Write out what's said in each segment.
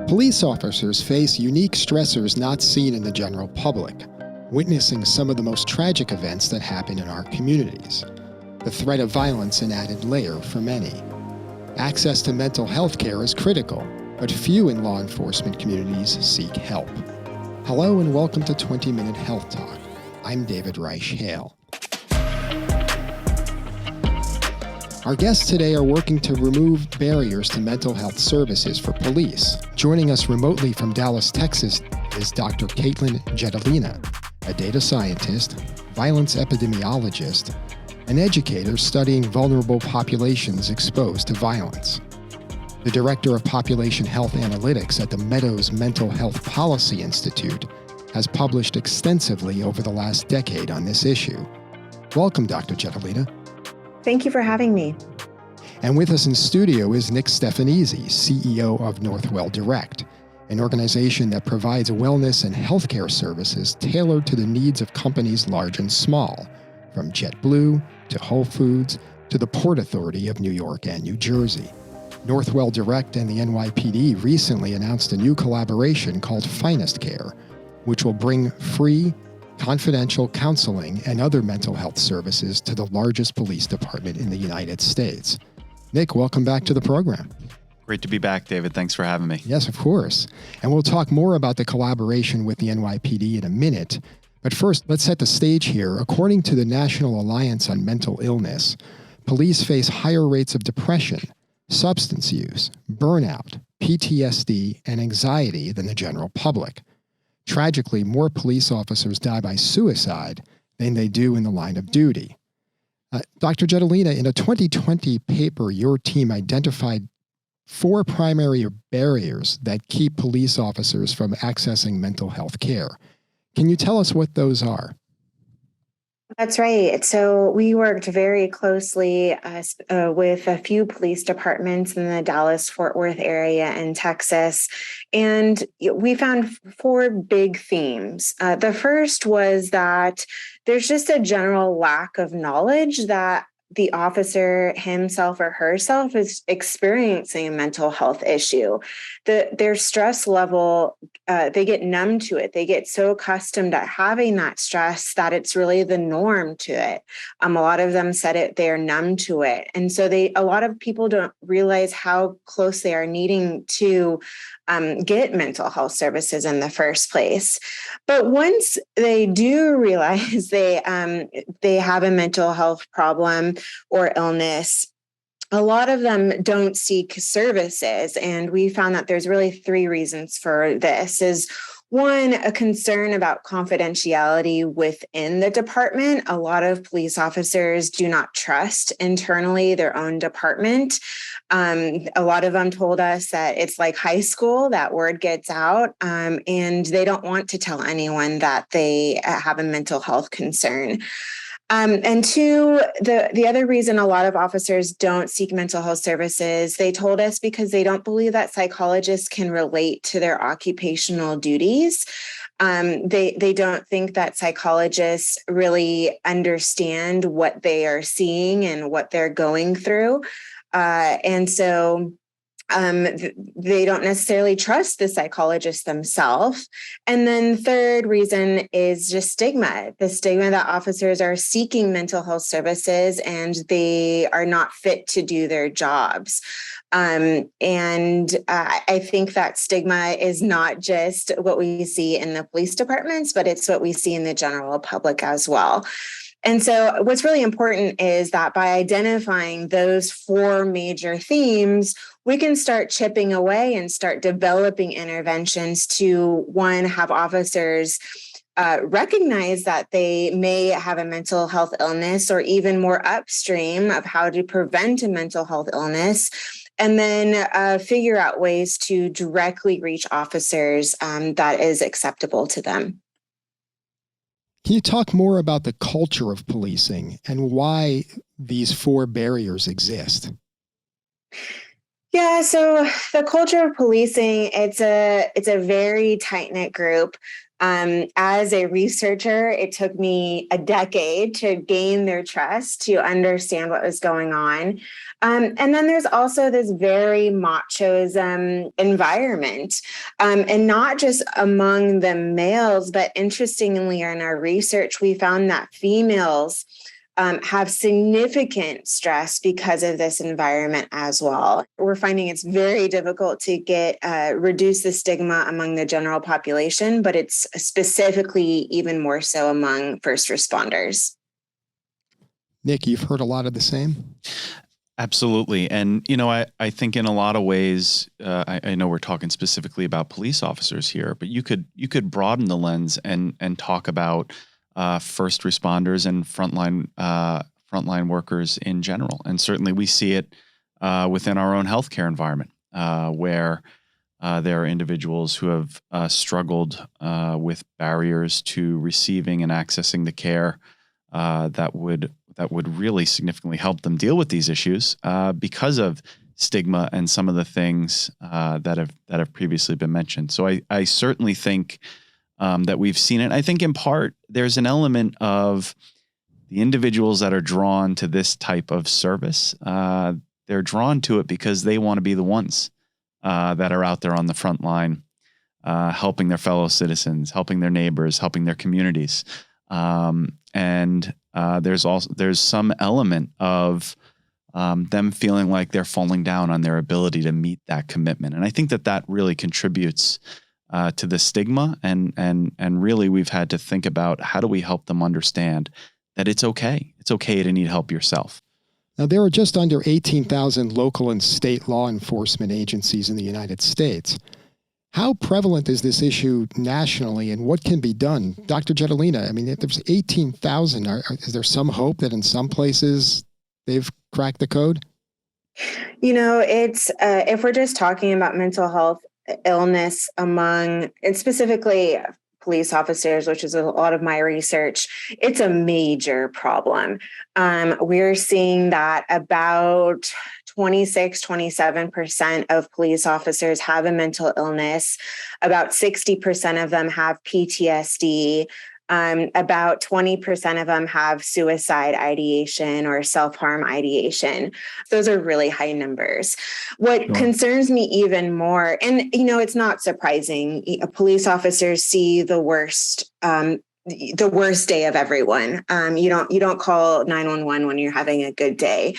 Police officers face unique stressors not seen in the general public, witnessing some of the most tragic events that happen in our communities. The threat of violence an added layer for many. Access to mental health care is critical, but few in law enforcement communities seek help. Hello and welcome to 20-Minute Health Talk. I'm David Reich Hale. Our guests today are working to remove barriers to mental health services for police. Joining us remotely from Dallas, Texas is Dr. Katelyn Jetelina, a data scientist, violence epidemiologist, an educator studying vulnerable populations exposed to violence. The Director of Population Health Analytics at the Meadows Mental Health Policy Institute has published extensively over the last decade on this issue. Welcome, Dr. Jetelina. Thank you for having me. And with us in studio is Stefanizzi, CEO of Northwell Direct, an organization that provides wellness and healthcare services tailored to the needs of companies large and small, from JetBlue to Whole Foods to the Port Authority of New York and New Jersey. Northwell Direct and the NYPD recently announced a new collaboration called Finest Care, which will bring free, confidential counseling and other mental health services to the largest police department in the United States. Nick, welcome back to the program. Great to be back, David. Thanks for having me. Yes, of course. And we'll talk more about the collaboration with the NYPD in a minute. But first, let's set the stage here. According to the National Alliance on Mental Illness, police face higher rates of depression, substance use, burnout, PTSD, and anxiety than the general public. Tragically, more police officers die by suicide than they do in the line of duty. Dr. Jetelina, in a 2020 paper, your team identified 4 primary barriers that keep police officers from accessing mental health care. Can you tell us what those are? That's right. So we worked very closely with a few police departments in the Dallas-Fort Worth area in Texas, and we found 4 big themes. The first was that there's just a general lack of knowledge that the officer himself or herself is experiencing a mental health issue. Their stress level, they get numb to it. They get so accustomed to having that stress that it's really the norm to it. A lot of them said it, they're numb to it. And so a lot of people don't realize how close they are needing to get mental health services in the first place. But once they do realize they have a mental health problem or illness, a lot of them don't seek services. And we found that there's really 3 reasons for this. Is 1, a concern about confidentiality within the department. A lot of police officers do not trust internally their own department. A lot of them told us that it's like high school, that word gets out, and they don't want to tell anyone that they have a mental health concern. And 2, the other reason a lot of officers don't seek mental health services, they told us because they don't believe that psychologists can relate to their occupational duties. They don't think that psychologists really understand what they are seeing and what they're going through. And so they don't necessarily trust the psychologists themselves. And then 3rd reason is just stigma. The stigma that officers are seeking mental health services and they are not fit to do their jobs. And I think that stigma is not just what we see in the police departments, but it's what we see in the general public as well. And so what's really important is that by identifying those 4 major themes, we can start chipping away and start developing interventions to, 1, have officers recognize that they may have a mental health illness, or even more upstream of how to prevent a mental health illness, and then figure out ways to directly reach officers that is acceptable to them. Can you talk more about the culture of policing and why these 4 barriers exist? Yeah, so the culture of policing, it's a very tight-knit group. As a researcher, it took me a decade to gain their trust, to understand what was going on. And then there's also this very machism environment, and not just among the males, but interestingly, in our research, we found that females have significant stress because of this environment as well. We're finding it's very difficult to reduce the stigma among the general population, but it's specifically even more so among first responders. Nick, you've heard a lot of the same? Absolutely. And, I think in a lot of ways, I know we're talking specifically about police officers here, but you could broaden the lens and talk about first responders and frontline workers in general. And certainly we see it within our own healthcare environment, where there are individuals who have struggled with barriers to receiving and accessing the care that would really significantly help them deal with these issues because of stigma and some of the things that have previously been mentioned. So I certainly think that we've seen it. I think in part, there's an element of the individuals that are drawn to this type of service. They're drawn to it because they want to be the ones that are out there on the front line, helping their fellow citizens, helping their neighbors, helping their communities. And there's some element of them feeling like they're falling down on their ability to meet that commitment. And I think that really contributes to the stigma, and really we've had to think about how do we help them understand that it's okay. It's okay to need help yourself. Now, there are just under 18,000 local and state law enforcement agencies in the United States. How prevalent is this issue nationally, and what can be done? Dr. Jetelina, I mean, if there's 18,000, is there some hope that in some places they've cracked the code? It's if we're just talking about mental health illness among, and specifically police officers, which is a lot of my research, it's a major problem. We're seeing that about 27% of police officers have a mental illness. About 60% of them have PTSD. About 20% of them have suicide ideation or self-harm ideation. Those are really high numbers. What concerns me even more, and it's not surprising, police officers see the worst day of everyone. You don't call 911 when you're having a good day.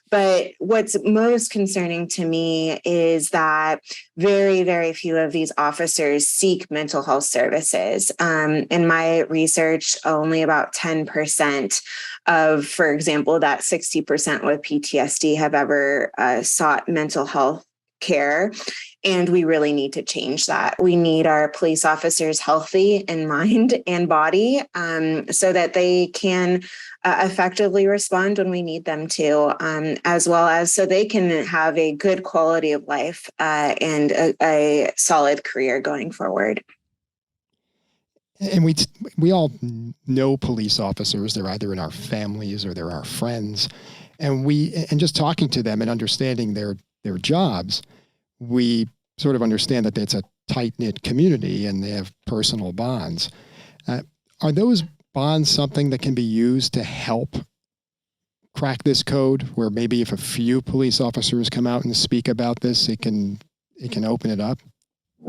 But what's most concerning to me is that very, very few of these officers seek mental health services. In my research, only about 10% of, for example, that 60% with PTSD have ever sought mental health care. And we really need to change that. We need our police officers healthy in mind and body, so that they can effectively respond when we need them to, as well as so they can have a good quality of life and a solid career going forward. And we all know police officers. They're either in our families or they're our friends. And just talking to them and understanding their jobs, we sort of understand that it's a tight-knit community and they have personal bonds. Are those bonds something that can be used to help crack this code, where maybe if a few police officers come out and speak about this, it can open it up?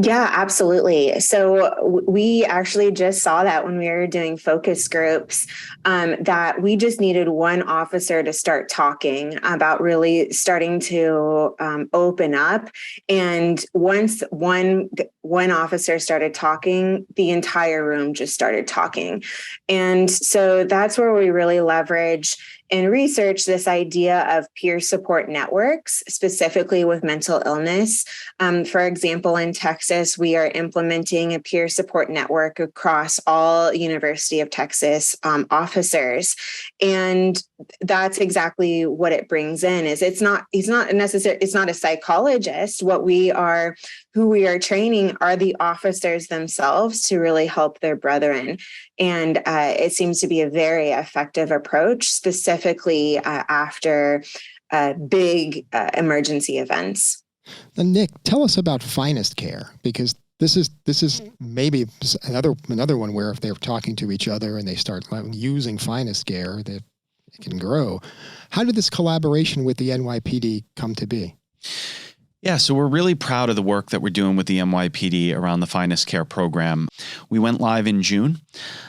Yeah, absolutely. So we actually just saw that when we were doing focus groups, that we just needed one officer to start talking about really starting to open up. And once one officer started talking, the entire room just started talking. And so that's where we really leverage in research this idea of peer support networks, specifically with mental illness. For example, in Texas, we are implementing a peer support network across all University of Texas officers. And that's exactly what it brings in. It's not a psychologist. Who we are training are the officers themselves to really help their brethren. And it seems to be a very effective approach, specifically after big emergency events. And Nick, tell us about Finest Care, because This is maybe another one where if they're talking to each other and they start using Finest Care, that it can grow. How did this collaboration with the NYPD come to be? Yeah, so we're really proud of the work that we're doing with the NYPD around the Finest Care program. We went live in June,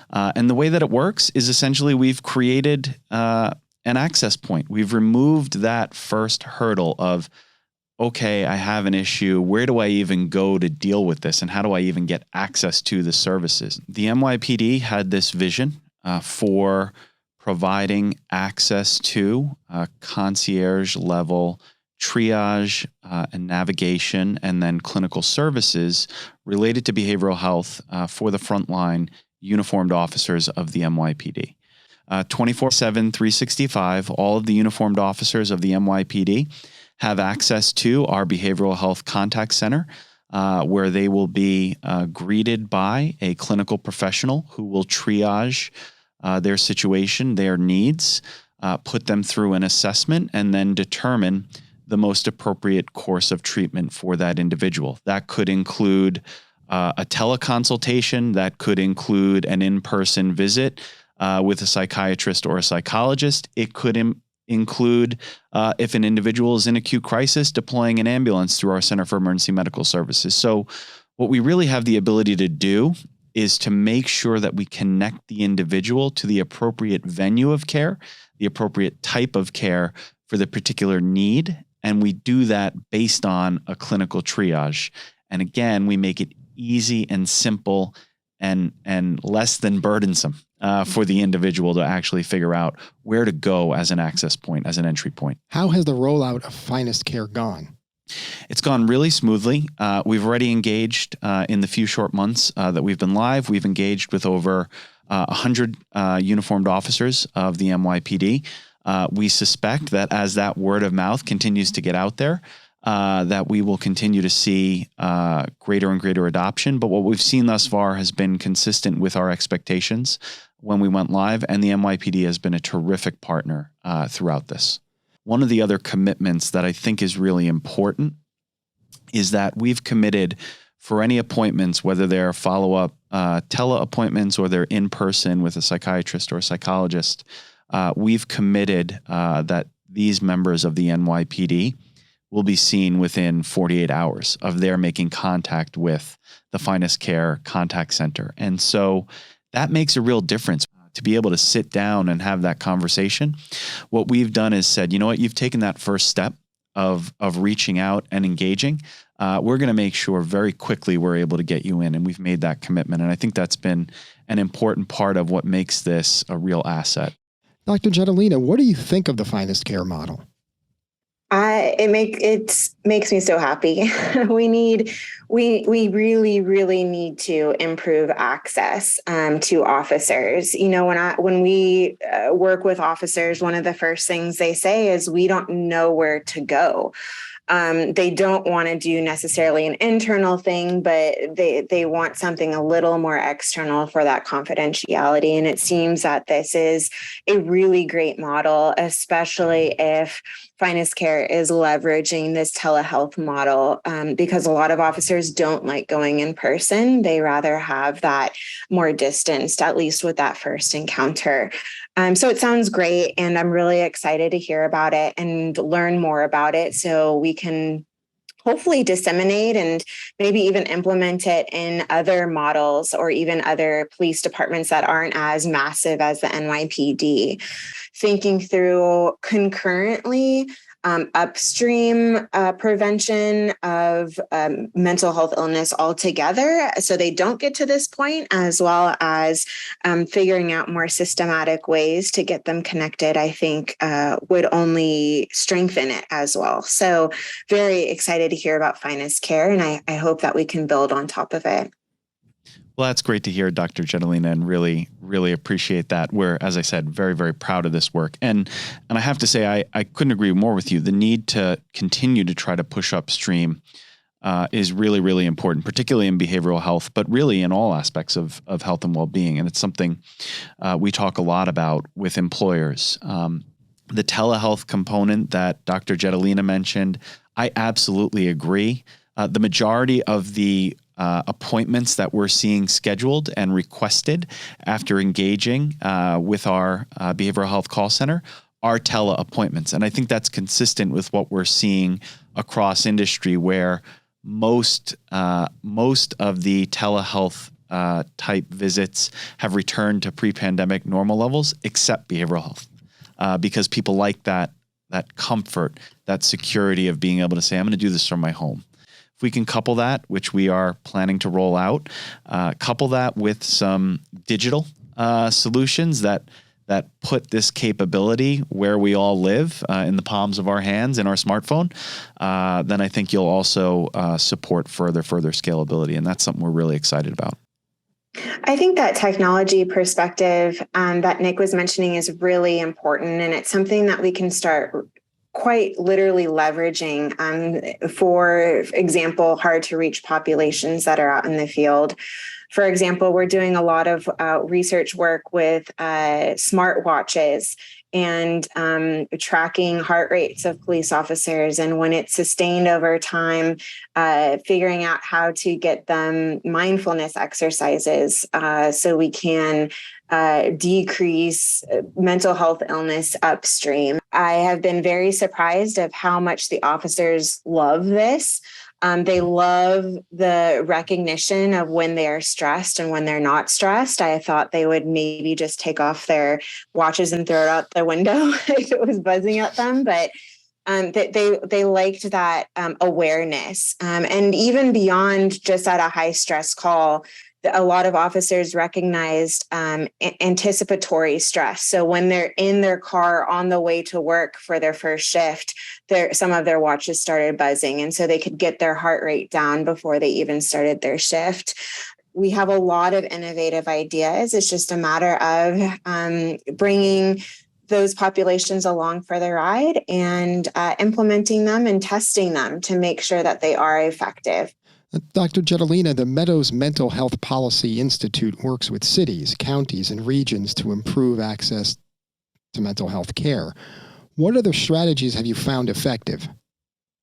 and the way that it works is essentially we've created an access point. We've removed that first hurdle of, okay, I have an issue. Where do I even go to deal with this? And how do I even get access to the services? The NYPD had this vision for providing access to concierge level triage and navigation, and then clinical services related to behavioral health for the frontline uniformed officers of the NYPD. 24/7, 365, all of the uniformed officers of the NYPD have access to our behavioral health contact center, where they will be greeted by a clinical professional who will triage their situation, their needs, put them through an assessment, and then determine the most appropriate course of treatment for that individual. That could include a teleconsultation, that could include an in-person visit with a psychiatrist or a psychologist. It could include, if an individual is in acute crisis, deploying an ambulance through our Center for Emergency Medical Services. So what we really have the ability to do is to make sure that we connect the individual to the appropriate venue of care, the appropriate type of care for the particular need. And we do that based on a clinical triage. And again, we make it easy and simple and less than burdensome for the individual to actually figure out where to go as an access point, as an entry point. How has the rollout of Finest Care gone? It's gone really smoothly. We've already engaged in the few short months that we've been live. We've engaged with over 100 uniformed officers of the NYPD. We suspect that as that word of mouth continues to get out there, that we will continue to see greater and greater adoption. But what we've seen thus far has been consistent with our expectations when we went live, and the NYPD has been a terrific partner throughout this. One of the other commitments that I think is really important is that we've committed for any appointments, whether they're follow-up tele-appointments or they're in-person with a psychiatrist or a psychologist, we've committed that these members of the NYPD will be seen within 48 hours of their making contact with the Finest Care contact center. And so that makes a real difference to be able to sit down and have that conversation. What we've done is said, you know what, you've taken that first step of reaching out and engaging. We're going to make sure very quickly we're able to get you in. And we've made that commitment. And I think that's been an important part of what makes this a real asset. Dr. Jetelina, what do you think of the Finest Care model? It makes me so happy. We really need to improve access to officers. You know, when we work with officers, one of the first things they say is we don't know where to go. They don't want to do necessarily an internal thing, but they want something a little more external for that confidentiality. And it seems that this is a really great model, especially if Finest Care is leveraging this telehealth model, because a lot of officers don't like going in person. They rather have that more distanced, at least with that first encounter. So it sounds great, and I'm really excited to hear about it and learn more about it so we can hopefully disseminate and maybe even implement it in other models or even other police departments that aren't as massive as the NYPD. Thinking through concurrently upstream prevention of mental health illness altogether, so they don't get to this point, as well as figuring out more systematic ways to get them connected, I think would only strengthen it as well. So very excited to hear about Finest Care, and I hope that we can build on top of it. Well, that's great to hear, Dr. Jetelina, and really, really appreciate that. We're, as I said, very, very proud of this work. And I have to say, I couldn't agree more with you. The need to continue to try to push upstream is really, really important, particularly in behavioral health, but really in all aspects of health and well-being. And it's something we talk a lot about with employers. The telehealth component that Dr. Jetelina mentioned, I absolutely agree. The majority of the appointments that we're seeing scheduled and requested after engaging with our behavioral health call center are tele appointments. And I think that's consistent with what we're seeing across industry, where most of the telehealth type visits have returned to pre-pandemic normal levels, except behavioral health, because people like that comfort, that security of being able to say, I'm going to do this from my home. If we can couple that, which we are planning to roll out, couple that with some digital solutions that put this capability where we all live, in the palms of our hands in our smartphone, then I think you'll also support further scalability. And that's something we're really excited about. I think that technology perspective that Nick was mentioning is really important, and it's something that we can start quite literally leveraging, for example, hard to reach populations that are out in the field. For example, we're doing a lot of research work with smartwatches and tracking heart rates of police officers. And when it's sustained over time, figuring out how to get them mindfulness exercises so we can decrease mental health illness upstream. I have been very surprised of how much the officers love this. They love the recognition of when they are stressed and when they're not stressed. I thought they would maybe just take off their watches and throw it out the window if it was buzzing at them, but they liked that awareness. And even beyond just at a high stress call, a lot of officers recognized anticipatory stress. So when they're in their car on the way to work for their first shift, some of their watches started buzzing. And so they could get their heart rate down before they even started their shift. We have a lot of innovative ideas. It's just a matter of bringing those populations along for the ride and implementing them and testing them to make sure that they are effective. Dr. Jetelina, the Meadows Mental Health Policy Institute works with cities, counties, and regions to improve access to mental health care. What other strategies have you found effective?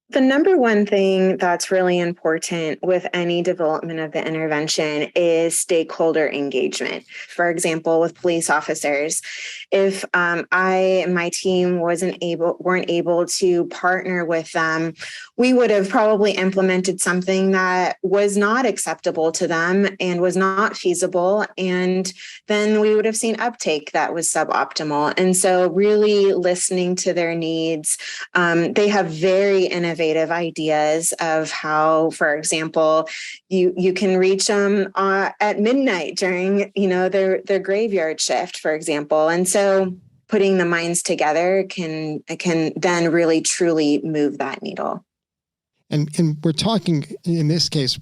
The number one thing that's really important with any development of the intervention is stakeholder engagement. For example, with police officers, if I and my team weren't able to partner with them, we would have probably implemented something that was not acceptable to them and was not feasible. And then we would have seen uptake that was suboptimal. And so really listening to their needs, they have very innovative ideas of how, for example, you can reach them at midnight during, their graveyard shift, for example. And so putting the minds together can then really truly move that needle. And we're talking, in this case,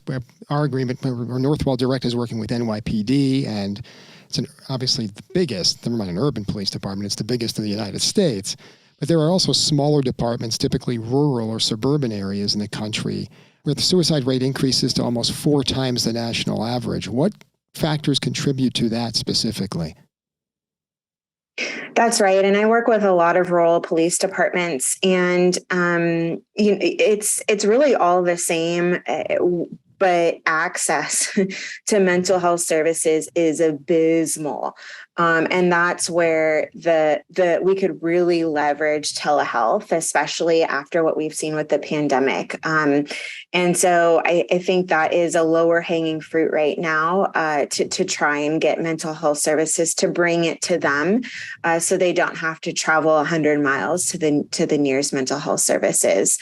our agreement, where Northwell Direct is working with NYPD, and it's obviously the biggest, never mind an urban police department, it's the biggest in the United States. But there are also smaller departments, typically rural or suburban areas in the country, where the suicide rate increases to almost 4 times the national average. What factors contribute to that specifically? That's right. And I work with a lot of rural police departments, and it's really all the same. But access to mental health services is abysmal. And that's where we could really leverage telehealth, especially after what we've seen with the pandemic. And so I think that is a lower hanging fruit right now to try and get mental health services, to bring it to them so they don't have to travel 100 miles to the nearest mental health services.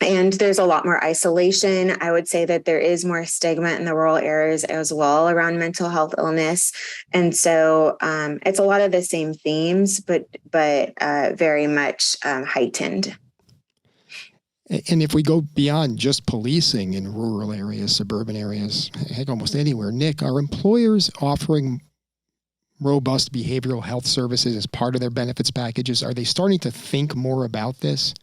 And there's a lot more isolation. I would say that there is more stigma in the rural areas as well around mental health illness. And so it's a lot of the same themes, but very much heightened. And if we go beyond just policing in rural areas, suburban areas, heck, almost anywhere, Nick, are employers offering robust behavioral health services as part of their benefits packages? Are they starting to think more about this?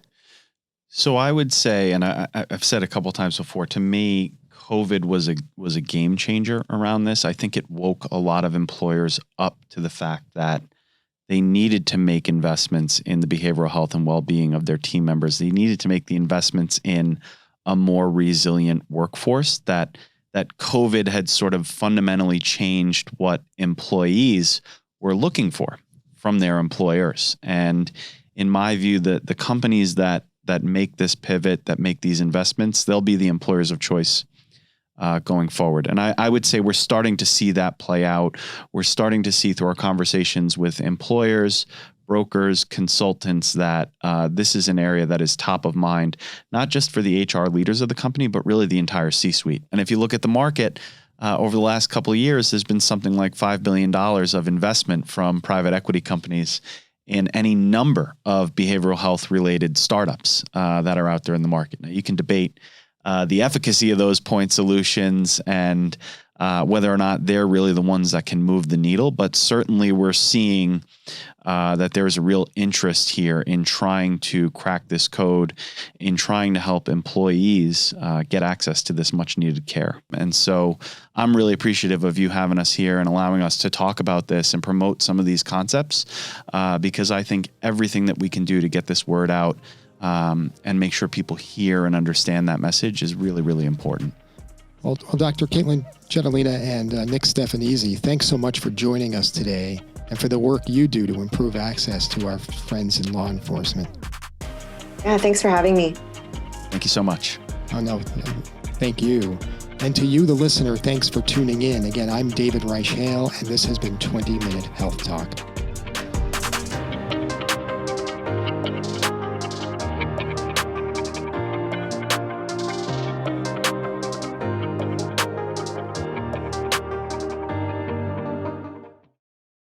So I would say, and I've said a couple of times before, to me, COVID was a game changer around this. I think it woke a lot of employers up to the fact that they needed to make investments in the behavioral health and well-being of their team members. They needed to make the investments in a more resilient workforce, that COVID had sort of fundamentally changed what employees were looking for from their employers. And in my view, the companies that make this pivot, that make these investments, they'll be the employers of choice going forward. And I would say we're starting to see that play out. We're starting to see through our conversations with employers, brokers, consultants, that this is an area that is top of mind, not just for the HR leaders of the company, but really the entire C-suite. And if you look at the market, over the last couple of years, there's been something like $5 billion of investment from private equity companies in any number of behavioral health related startups that are out there in the market. Now, you can debate the efficacy of those point solutions and whether or not they're really the ones that can move the needle, but certainly we're seeing that there's a real interest here in trying to crack this code, in trying to help employees get access to this much needed care. And so I'm really appreciative of you having us here and allowing us to talk about this and promote some of these concepts, because I think everything that we can do to get this word out and make sure people hear and understand that message is really, really important. Well, Dr. Katelyn Jetelina and Nick Stefanizzi, thanks so much for joining us today and for the work you do to improve access to our friends in law enforcement. Yeah, thanks for having me. Thank you so much. Oh, no, thank you. And to you, the listener, thanks for tuning in. Again, I'm David Reichhale, and this has been 20 Minute Health Talk.